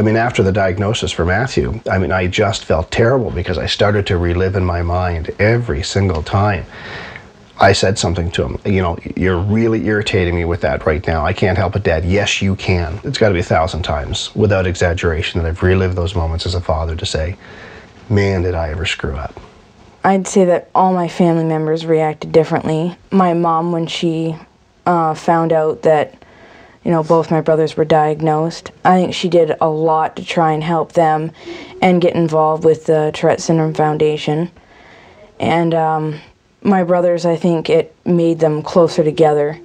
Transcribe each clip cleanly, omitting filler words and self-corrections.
mean, after the diagnosis for Matthew, I mean, I just felt terrible because I started to relive in my mind every single time I said something to him. You know, you're really irritating me with that right now. I can't help it, Dad. Yes, you can. It's got to be 1,000 times, without exaggeration, that I've relived those moments as a father to say, man, did I ever screw up. I'd say that all my family members reacted differently. My mom, when she found out that, you know, both my brothers were diagnosed, I think she did a lot to try and help them and get involved with the Tourette Syndrome Foundation. And my brothers, I think it made them closer together.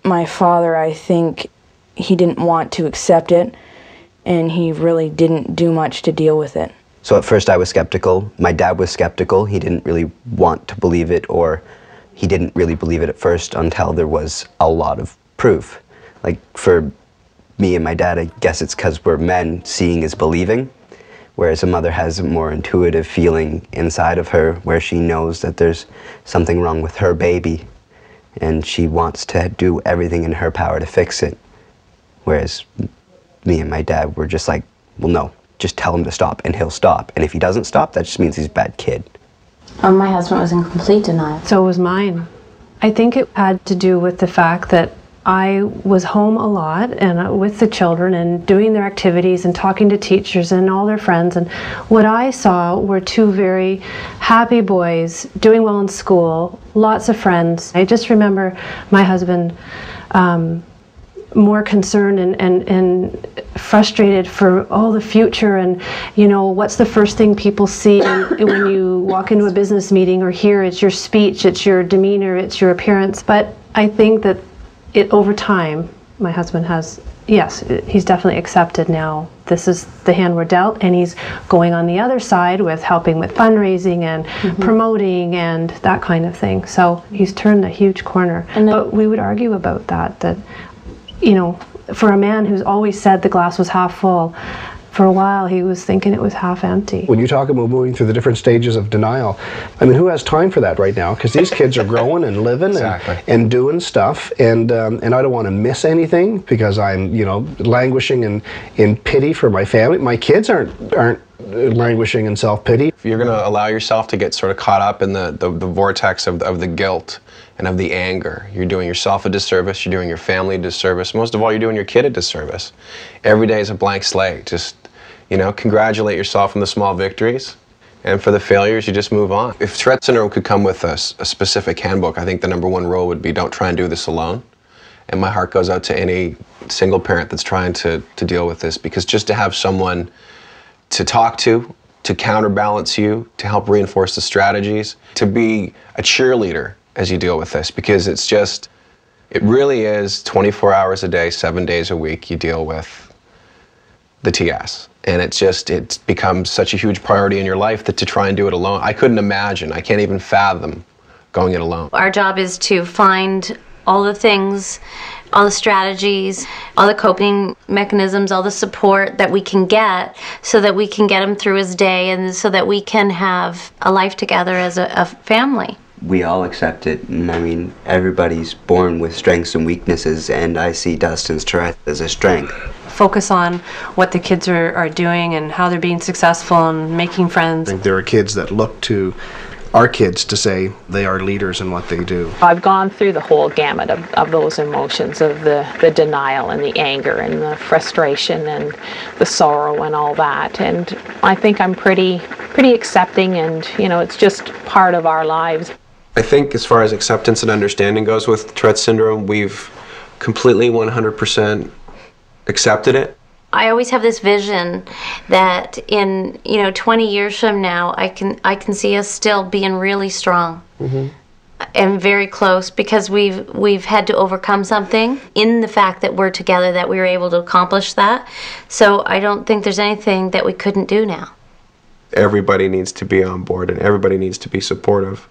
My father, I think he didn't want to accept it, and he really didn't do much to deal with it. So at first I was skeptical. My dad was skeptical. He didn't really want to believe it, or he didn't really believe it at first until there was a lot of proof. Like for me and my dad, I guess it's because we're men, seeing is believing, whereas a mother has a more intuitive feeling inside of her where she knows that there's something wrong with her baby and she wants to do everything in her power to fix it. Whereas me and my dad were just like, well, no, just tell him to stop and he'll stop. And if he doesn't stop, that just means he's a bad kid. My husband was in complete denial. So was mine. I think it had to do with the fact that I was home a lot and with the children and doing their activities and talking to teachers and all their friends, and what I saw were two very happy boys doing well in school, lots of friends. I just remember my husband more concerned and frustrated for all the future, and you know, what's the first thing people see when you walk into a business meeting or hear? It's your speech, it's your demeanor, it's your appearance. But I think that over time, my husband has, yes, he's definitely accepted now. This is the hand we're dealt, and he's going on the other side with helping with fundraising and promoting and that kind of thing. So he's turned a huge corner. But we would argue about that, you know, for a man who's always said the glass was half full, for a while he was thinking it was half empty. When you talk about moving through the different stages of denial, I mean, who has time for that right now? Because these kids are growing and living and doing stuff, and I don't want to miss anything because I'm, you know, languishing in pity for my family. My kids aren't languishing in self-pity. If you're going to allow yourself to get sort of caught up in the vortex of the guilt and of the anger, you're doing yourself a disservice, you're doing your family a disservice, most of all you're doing your kid a disservice. Every day is a blank slate. Just, you know, congratulate yourself on the small victories, and for the failures you just move on. If Tourette Syndrome could come with a specific handbook, I think the #1 rule would be don't try and do this alone. And my heart goes out to any single parent that's trying to deal with this, because just to have someone to talk to counterbalance you, to help reinforce the strategies, to be a cheerleader as you deal with this, because it's just, it really is 24 hours a day, 7 days a week you deal with the TS. And it's become such a huge priority in your life that to try and do it alone, I couldn't imagine, I can't even fathom going it alone. Our job is to find all the things, all the strategies, all the coping mechanisms, all the support that we can get so that we can get him through his day and so that we can have a life together as a family. We all accept it, and I mean, everybody's born with strengths and weaknesses, and I see Dustin's Tourette as a strength. Focus on what the kids are doing and how they're being successful and making friends. I think there are kids that look to our kids to say they are leaders in what they do. I've gone through the whole gamut of those emotions, of the denial and the anger and the frustration and the sorrow and all that, and I think I'm pretty accepting, and you know, it's just part of our lives. I think as far as acceptance and understanding goes with Tourette Syndrome, we've completely 100% accepted it. I always have this vision that in 20 years from now, I can see us still being really strong and very close, because we've had to overcome something in the fact that we're together, that we were able to accomplish that. So I don't think there's anything that we couldn't do now. Everybody needs to be on board, and everybody needs to be supportive,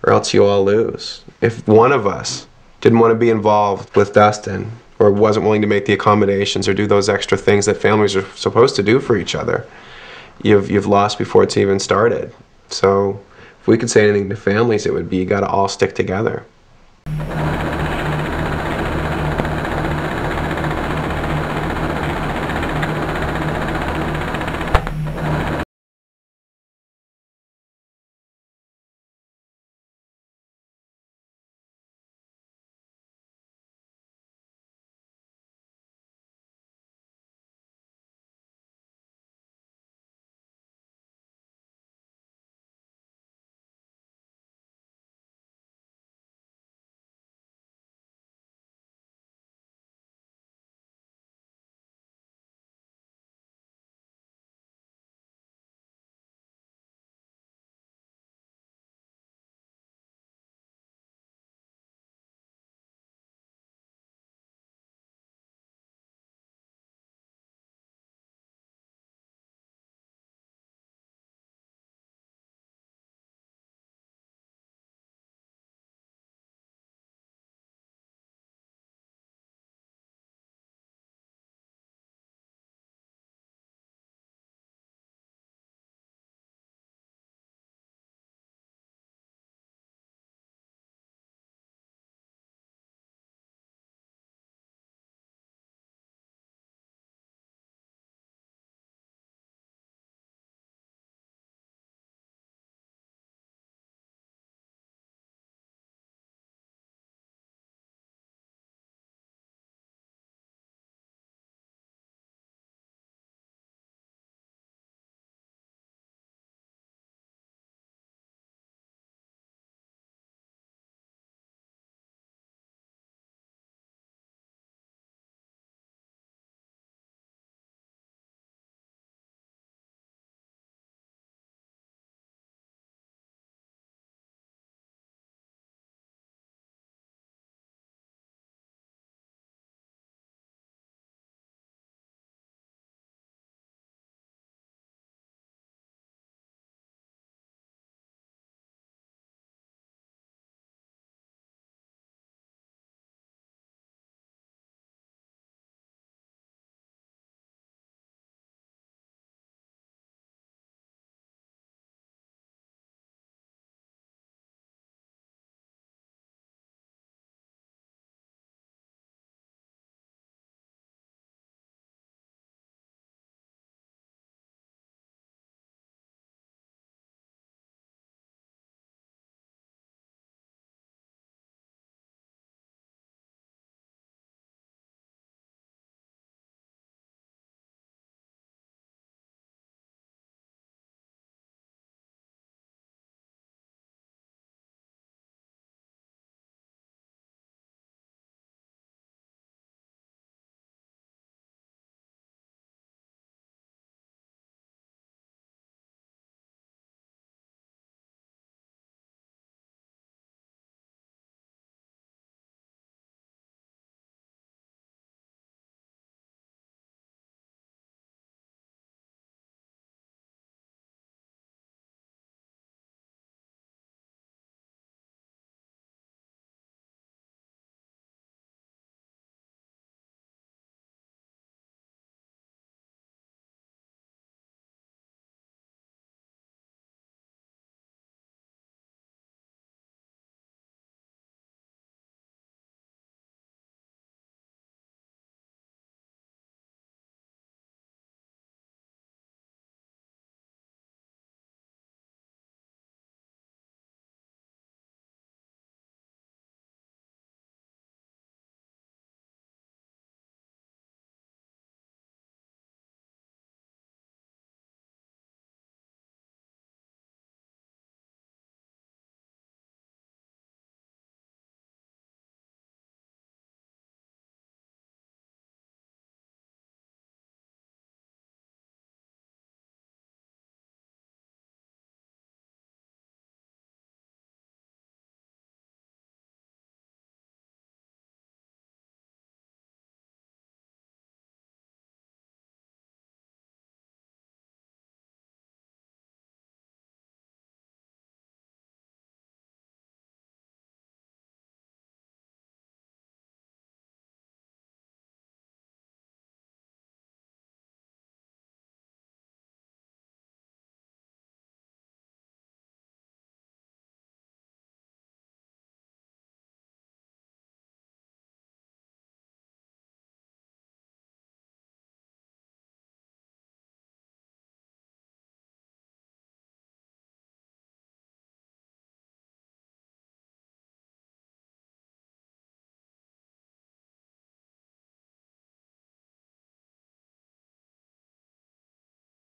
or else you all lose. If one of us didn't want to be involved with Dustin, or wasn't willing to make the accommodations or do those extra things that families are supposed to do for each other, you've lost before it's even started. So if we could say anything to families, it would be, you got to all stick together.